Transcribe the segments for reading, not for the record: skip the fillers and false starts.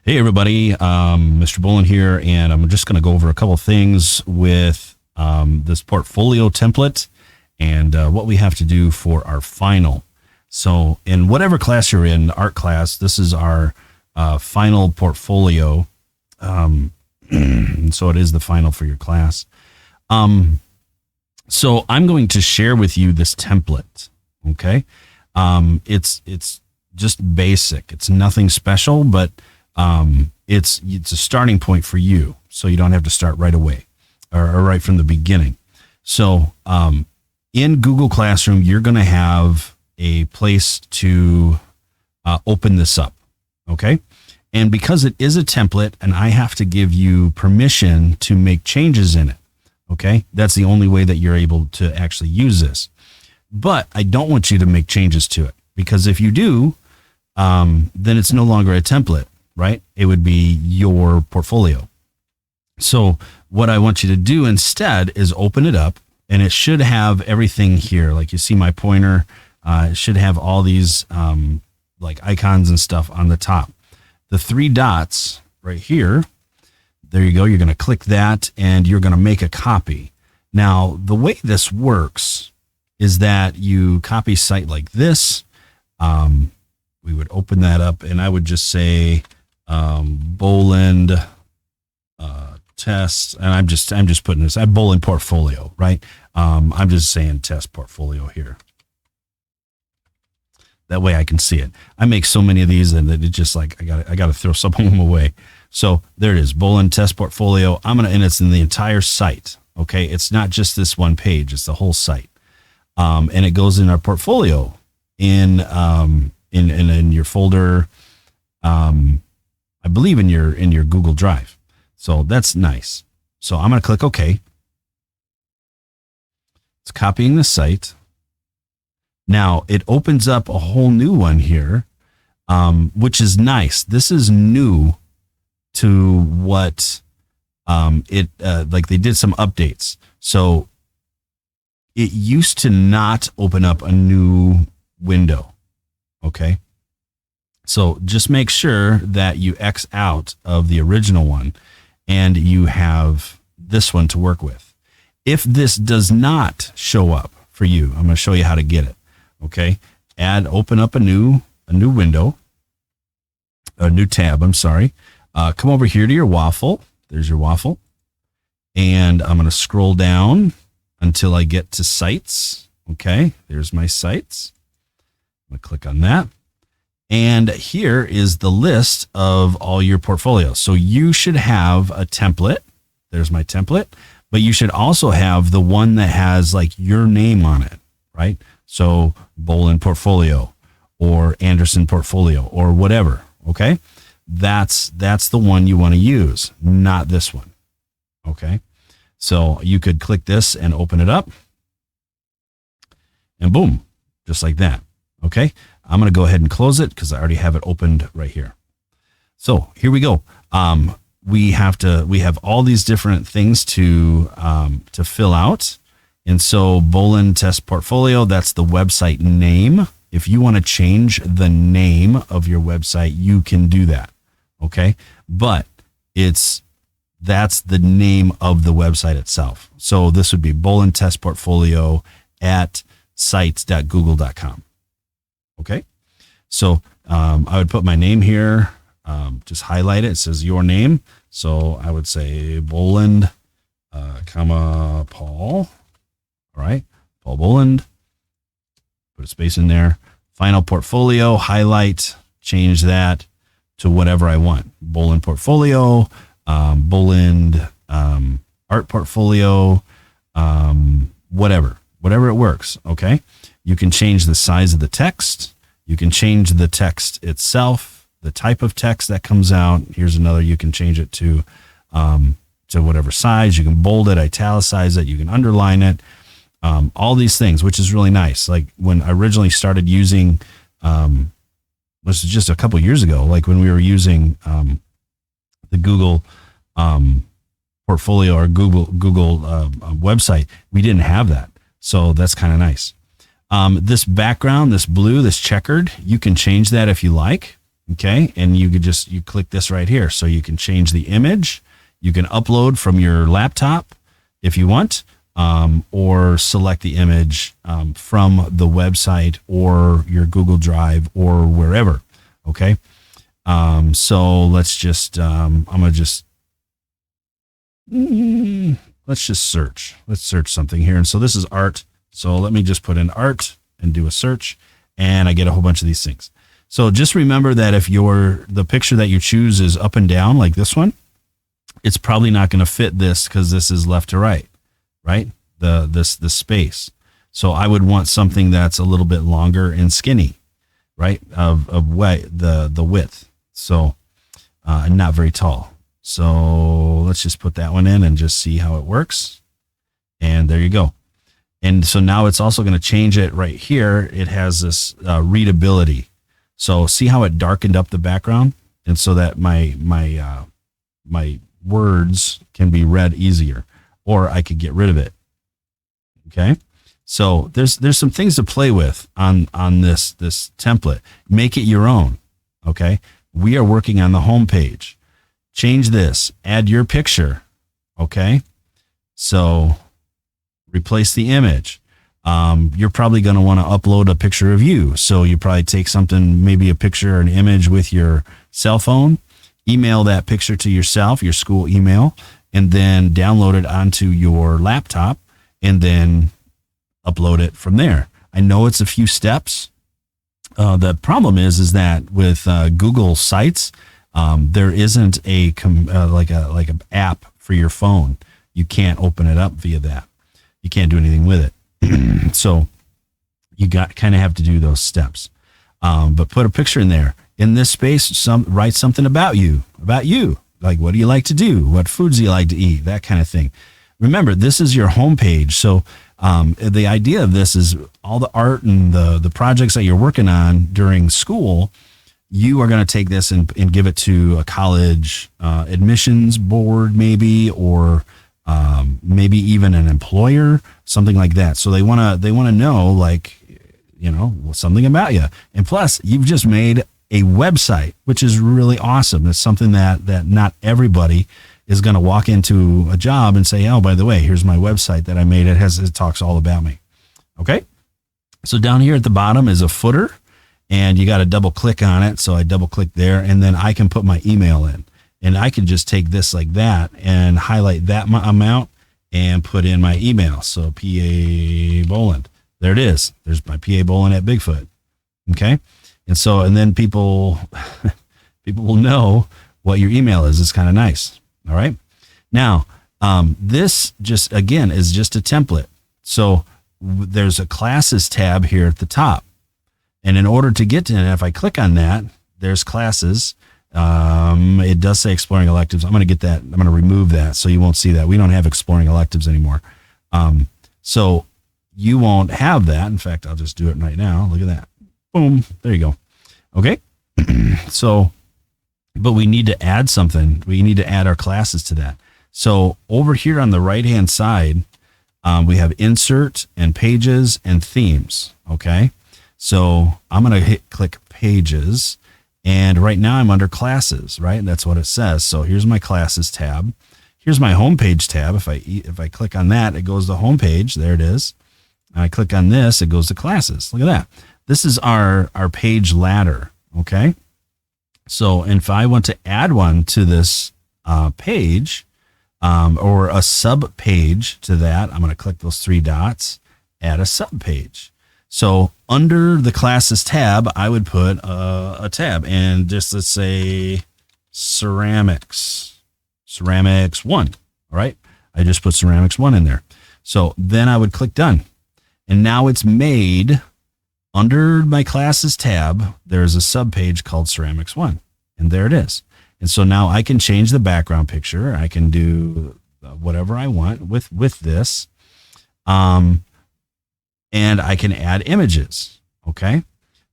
Hey everybody, Mr. Bolin here, and I'm just going to go over a couple things with this portfolio template and what we have to do for our final. So in whatever class you're in, art class, this is our final portfolio. So it is the final for your class. So I'm going to share with you this template. Okay. It's just basic. It's nothing special, but it's a starting point for you, so you don't have to start right away or right from the beginning. So in Google Classroom, you're going to have a place to open this up, okay? And because it is a template and I have to give you permission to make changes in it, okay? That's the only way that you're able to actually use this. But I don't want you to make changes to it, because if you do, then it's no longer a template, right? It would be your portfolio. So what I want you to do instead is open it up, and it should have everything here. Like you see my pointer, it should have all these like icons and stuff on the top. The three dots right here, there you go. You're going to click that and you're going to make a copy. Now, the way this works is that you copy site like this. We would open that up and I would just say Bolin test, and I'm just putting this, I'm Bolin portfolio, right? I'm just saying test portfolio here. That way I can see it. I make so many of these and it's just like I got to throw some of them away. So there it is, Bolin test portfolio. And it's in the entire site. Okay, it's not just this one page; it's the whole site. And it goes in our portfolio in your folder. I believe in your Google Drive. So that's nice. So I'm going to click OK. It's copying the site. Now it opens up a whole new one here, which is nice. This is new to what like they did some updates. So it used to not open up a new window. Okay. So just make sure that you X out of the original one and you have this one to work with. If this does not show up for you, I'm going to show you how to get it. Okay. Open up a new window, a new tab. I'm sorry. Come over here to your waffle. There's your waffle. And I'm going to scroll down until I get to sites. Okay. There's my sites. I'm going to click on that. And here is the list of all your portfolios. So you should have a template. There's my template, but you should also have the one that has like your name on it, right? So Bolin portfolio or Anderson portfolio or whatever. Okay. That's the one you want to use, not this one. Okay. So you could click this and open it up and boom, just like that. Okay. I'm going to go ahead and close it because I already have it opened right here. So here we go. We have all these different things to fill out. And so Bolin test portfolio, that's the website name. If you want to change the name of your website, you can do that. Okay. But that's the name of the website itself. So this would be Bolin test portfolio at sites.google.com. Okay. So, I would put my name here, just highlight it. It says your name. So I would say Bolin, Paul. All right. Paul Bolin, put a space in there. Final portfolio, highlight, change that to whatever I want. Bolin portfolio, Bolin, art portfolio, whatever it works. Okay. You can change the size of the text. You can change the text itself, the type of text that comes out. Here's another. You can change it to whatever size. You can bold it, italicize it. You can underline it. All these things, which is really nice. Like when I originally started using, this is just a couple years ago, like when we were using the Google portfolio or Google website, we didn't have that. So that's kind of nice. This background, this blue, this checkered, you can change that if you like. Okay. And you click this right here. So you can change the image. You can upload from your laptop if you want, or select the image from the website or your Google Drive or wherever. Okay. So let's just, let's just search. Let's search something here. And so this is art. So let me just put in art and do a search, and I get a whole bunch of these things. So just remember that if the picture that you choose is up and down like this one, it's probably not going to fit this because this is left to right, right? The space. So I would want something that's a little bit longer and skinny, right? The width. So, not very tall. So let's just put that one in and just see how it works. And there you go. And so now it's also going to change it right here. It has this readability. So see how it darkened up the background, and so that my words can be read easier, or I could get rid of it. Okay. So there's some things to play with on this template. Make it your own. Okay. We are working on the home page. Change this, add your picture. Okay. So replace the image. You're probably going to want to upload a picture of you. So you probably take something, maybe a picture or an image with your cell phone, email that picture to yourself, your school email, and then download it onto your laptop and then upload it from there. I know it's a few steps. The problem is that with Google Sites, there isn't like an app for your phone. You can't open it up via that. You can't do anything with it. So you kind of have to do those steps. But put a picture in there. In this space, write something about you. Like, what do you like to do? What foods do you like to eat? That kind of thing. Remember, this is your homepage. So the idea of this is all the art and the projects that you're working on during school, you are going to take this and give it to a college admissions board maybe, or maybe even an employer, something like that. So they want to know, like, something about you. And plus, you've just made a website, which is really awesome. It's something that not everybody is going to walk into a job and say, oh, by the way, here's my website that I made. It talks all about me. Okay. So down here at the bottom is a footer, and you got to double click on it. So I double click there, and then I can put my email in, and I can just take this like that and highlight that amount and put in my email. So P.A. Boland, there it is. There's my P.A. Boland at Bigfoot. Okay. And then people will know what your email is. It's kind of nice. All right. Now, this just, again, is just a template. So there's a classes tab here at the top. And in order to get to it, if I click on that, there's classes. It does say exploring electives. I'm going to get that. I'm going to remove that so you won't see that. We don't have exploring electives anymore. So you won't have that. In fact, I'll just do it right now. Look at that. Boom. There you go. Okay. So, but we need to add something. We need to add our classes to that. So over here on the right-hand side, we have insert and pages and themes. Okay. So I'm going to click pages, and right now I'm under classes, right? That's what it says. So here's my classes tab. Here's my homepage tab. If I click on that, it goes to homepage. There it is. And I click on this, it goes to classes. Look at that. This is our page ladder. Okay. So if I want to add one to this page, or a sub page to that, I'm going to click those three dots, add a sub page. So under the classes tab, I would put a tab, and just let's say ceramics 1. All right. I just put ceramics 1 in there. So then I would click done. And now it's made under my classes tab. There's a sub page called ceramics 1, and there it is. And so now I can change the background picture. I can do whatever I want with this. And I can add images. Okay.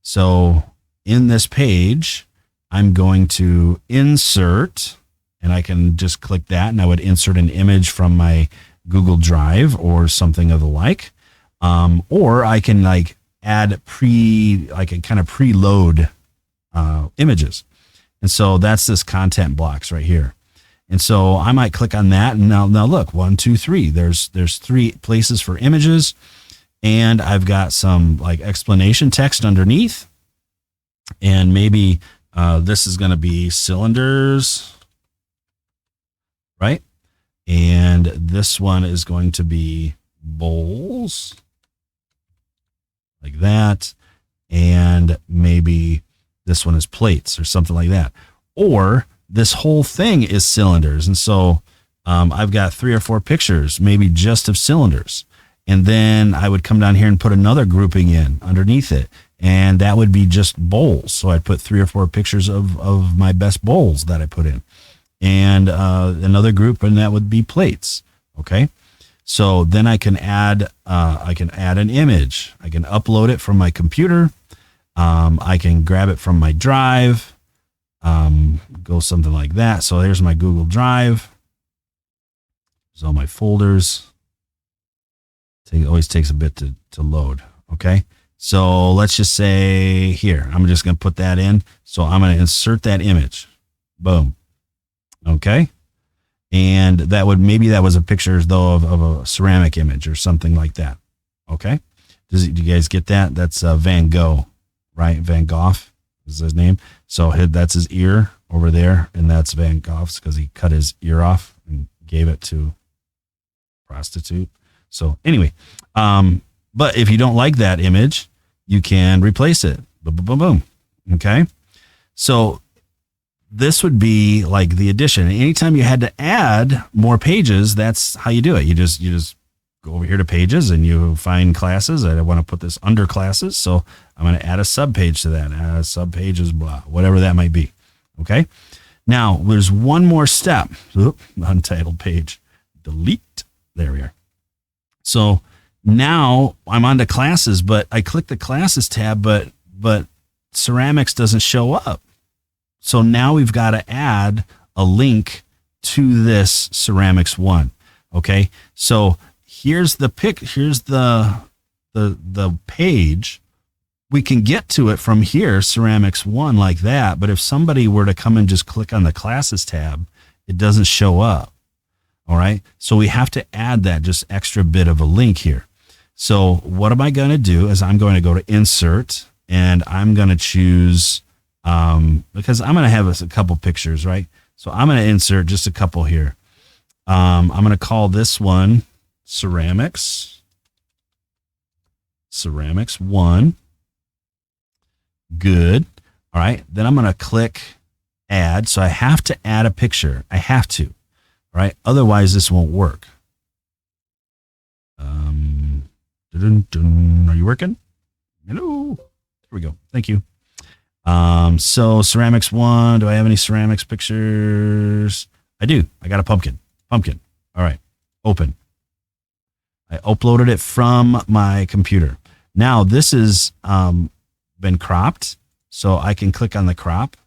So in this page, I'm going to insert, and I can just click that, and I would insert an image from my Google Drive or something of the like. Or I can like add I can kind of preload images. And so that's this content blocks right here. And so I might click on that. And now look, 1, 2, 3, there's 3 places for images. And I've got some like explanation text underneath. And maybe this is going to be cylinders, right? And this one is going to be bowls, like that. And maybe this one is plates or something like that. Or this whole thing is cylinders. And so I've got 3 or 4 pictures, maybe just of cylinders. And then I would come down here and put another grouping in underneath it. And that would be just bowls. So I'd put 3 or 4 pictures of my best bowls that I put in. And another group, and that would be plates. Okay. So then I can add an image. I can upload it from my computer. I can grab it from my drive. Go something like that. So here's my Google Drive. There's all my folders. It always takes a bit to load. Okay. So let's just say here, I'm just going to put that in. So I'm going to insert that image. Boom. Okay. And maybe that was a picture though of a ceramic image or something like that. Okay. Do you guys get that? That's Van Gogh, right? Van Gogh is his name. So that's his ear over there. And that's Van Gogh's because he cut his ear off and gave it to a prostitute. So anyway, but if you don't like that image, you can replace it. Boom, boom, boom, boom. Okay. So this would be like the addition. Anytime you had to add more pages, that's how you do it. You just go over here to pages and you find classes. I want to put this under classes. So I'm going to add a sub page to that. Add sub pages, blah, whatever that might be. Okay. Now there's one more step. Oop, untitled page. Delete. There we are. So now I'm on to classes, but I click the classes tab, but ceramics doesn't show up. So now we've got to add a link to this ceramics one. Okay. So here's the page. We can get to it from here, ceramics one, like that. But if somebody were to come and just click on the classes tab, it doesn't show up. All right. So we have to add that just extra bit of a link here. So what am I going to do is I'm going to go to insert and I'm going to choose, because I'm going to have a couple pictures, right? So I'm going to insert just a couple here. I'm going to call this one ceramics 1. Good. All right. Then I'm going to click add. So I have to add a picture. I have to, right? Otherwise this won't work. Are you working? Hello. There we go. Thank you. So ceramics 1, do I have any ceramics pictures? I do. I got a pumpkin. All right. Open. I uploaded it from my computer. Now this is, been cropped. So I can click on the crop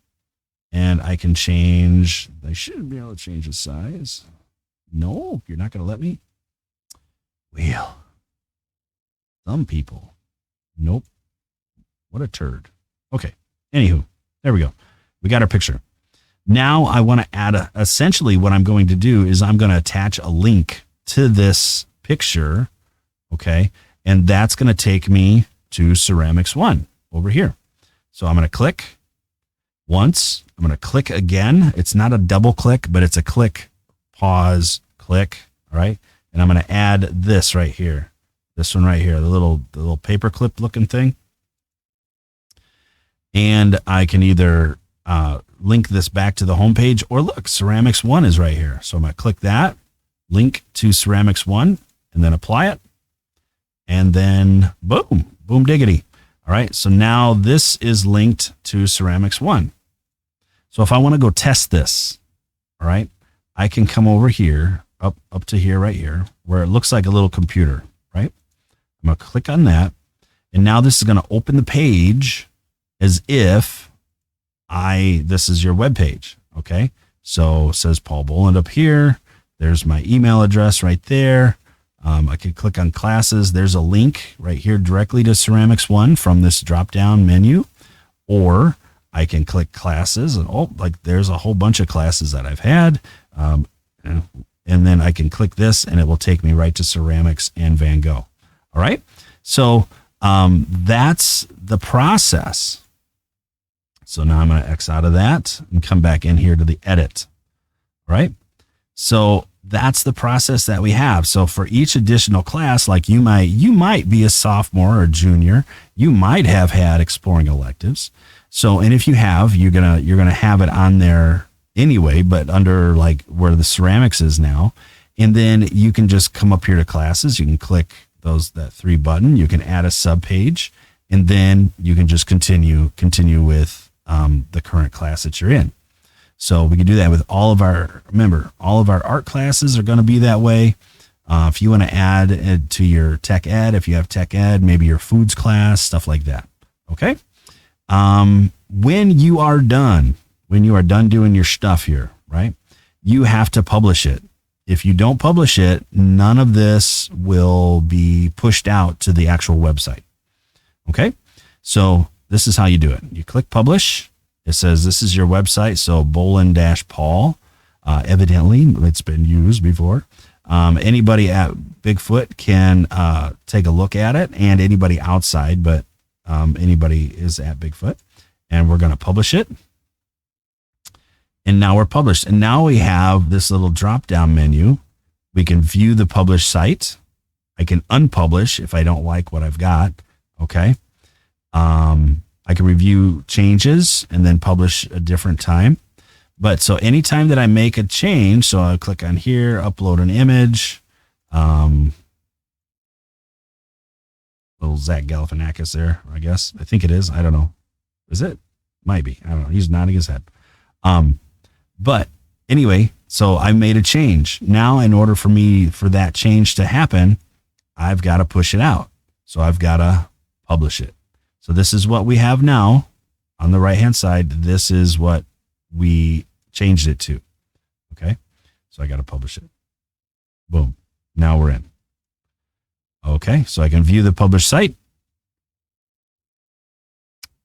and I can change. I should be able to change the size. No, you're not going to let me. Well, some people. Nope. What a turd. Okay. Anywho, there we go. We got our picture. Now I want to add essentially what I'm going to do is I'm going to attach a link to this picture. Okay. And that's going to take me to ceramics 1 over here. So I'm going to click once. I'm going to click again. It's not a double click, but it's a click, pause, click. All right. And I'm going to add this right here. This one right here, the little paper clip looking thing. And I can either link this back to the home page or look, ceramics 1 is right here. So I'm going to click that, link to ceramics 1, and then apply it. And then boom, boom diggity. All right. So now this is linked to ceramics 1. So if I want to go test this, all right, I can come over here, up to here, right here, where it looks like a little computer, right? I'm going to click on that. And now this is going to open the page as if this is your web page. Okay. So it says Paul Boland up here. There's my email address right there. I can click on classes. There's a link right here directly to ceramics 1 from this drop down menu, or I can click classes and like there's a whole bunch of classes that I've had. And then I can click this and it will take me right to ceramics and Van Gogh. All right. So that's the process. So now I'm going to X out of that and come back in here to the edit. All right. So that's the process that we have. So for each additional class, like you might be a sophomore or junior, you might have had exploring electives. So, and if you have, you're going to have it on there anyway, but under like where the ceramics is now. And then you can just come up here to classes. You can click that 3 button. You can add a sub page, and then you can just continue with the current class that you're in. So we can do that with all of our art classes are going to be that way. If you want to add it to your tech ed, if you have tech ed, maybe your foods class, stuff like that. Okay. When you are done doing your stuff here, right, you have to publish it. If you don't publish it, none of this will be pushed out to the actual website. Okay. So this is how you do it. You click publish. It says this is your website. So Bolin-Paul, evidently it's been used before. Anybody at Bigfoot can take a look at it, and anybody outside, but anybody is at Bigfoot, and we're going to publish it. And now we're published. And now we have this little drop down menu. We can view the published site. I can unpublish if I don't like what I've got. Okay. I can review changes and then publish a different time. But so anytime that I make a change, so I'll click on here, upload an image. Little Zach Galifianakis there, I guess. I think it is. I don't know. Is it? Might be. I don't know. He's nodding his head. But anyway, so I made a change. Now, in order for that change to happen, I've got to push it out. So I've got to publish it. So this is what we have now on the right-hand side. This is what we changed it to. Okay. So I got to publish it. Boom. Now we're in. Okay. So I can view the published site.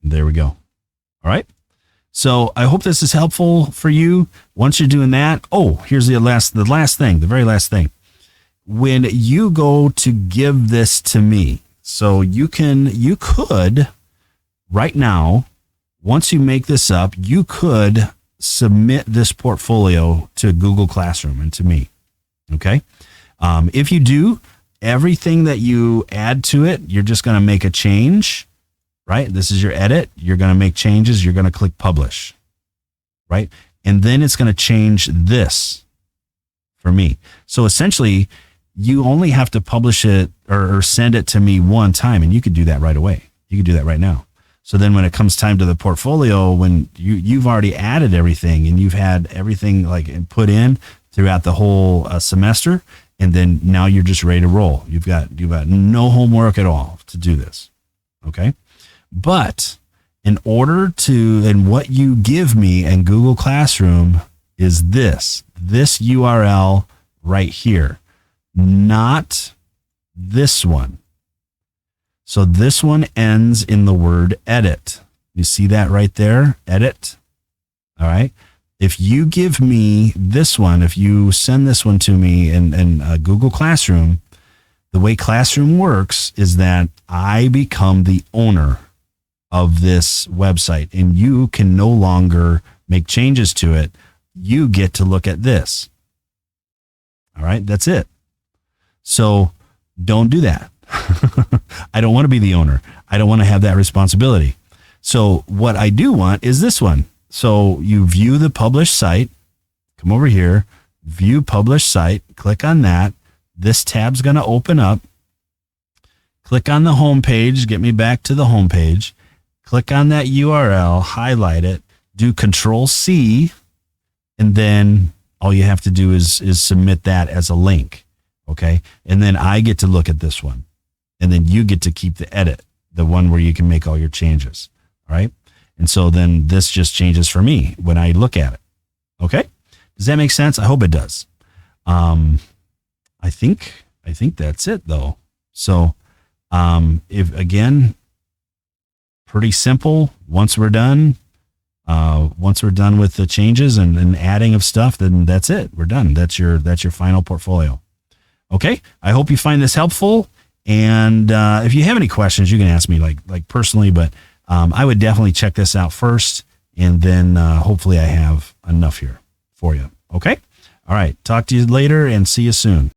There we go. All right. So I hope this is helpful for you. Once you're doing that, here's the very last thing. When you go to give this to me, so you could right now, once you make this up, you could submit this portfolio to Google Classroom and to me. Okay. If you do, everything that you add to it, you're just going to make a change, right? This is your edit. You're going to make changes. You're going to click publish, right? And then it's going to change this for me. So essentially, you only have to publish it or send it to me one time, and you could do that right away. You could do that right now. So then when it comes time to the portfolio, when you've already added everything and you've had everything like put in throughout the whole semester, and then now you're just ready to roll. You've got no homework at all to do this. Okay. But in order to, and what you give me in Google Classroom is this URL right here, not this one. So this one ends in the word edit. You see that right there? Edit. All right. If you give me this one, if you send this one to me in Google Classroom, the way Classroom works is that I become the owner of this website, and you can no longer make changes to it. You get to look at this. All right. That's it. So don't do that. I don't want to be the owner. I don't want to have that responsibility. So what I do want is this one. So you view the published site, come over here, view published site, click on that. This tab's going to open up. Click on the home page, get me back to the home page. Click on that URL, highlight it, do Control C, and then all you have to do is submit that as a link. Okay. And then I get to look at this one. And then you get to keep the edit, the one where you can make all your changes. All right. And so then this just changes for me when I look at it. Okay. Does that make sense? I hope it does. I think that's it though. So, if again, pretty simple. Once we're done, Once we're done with the changes and adding of stuff, then that's it. We're done. That's your final portfolio. Okay. I hope you find this helpful. And if you have any questions, you can ask me like personally, but I would definitely check this out first. And then hopefully I have enough here for you. Okay. All right. Talk to you later and see you soon.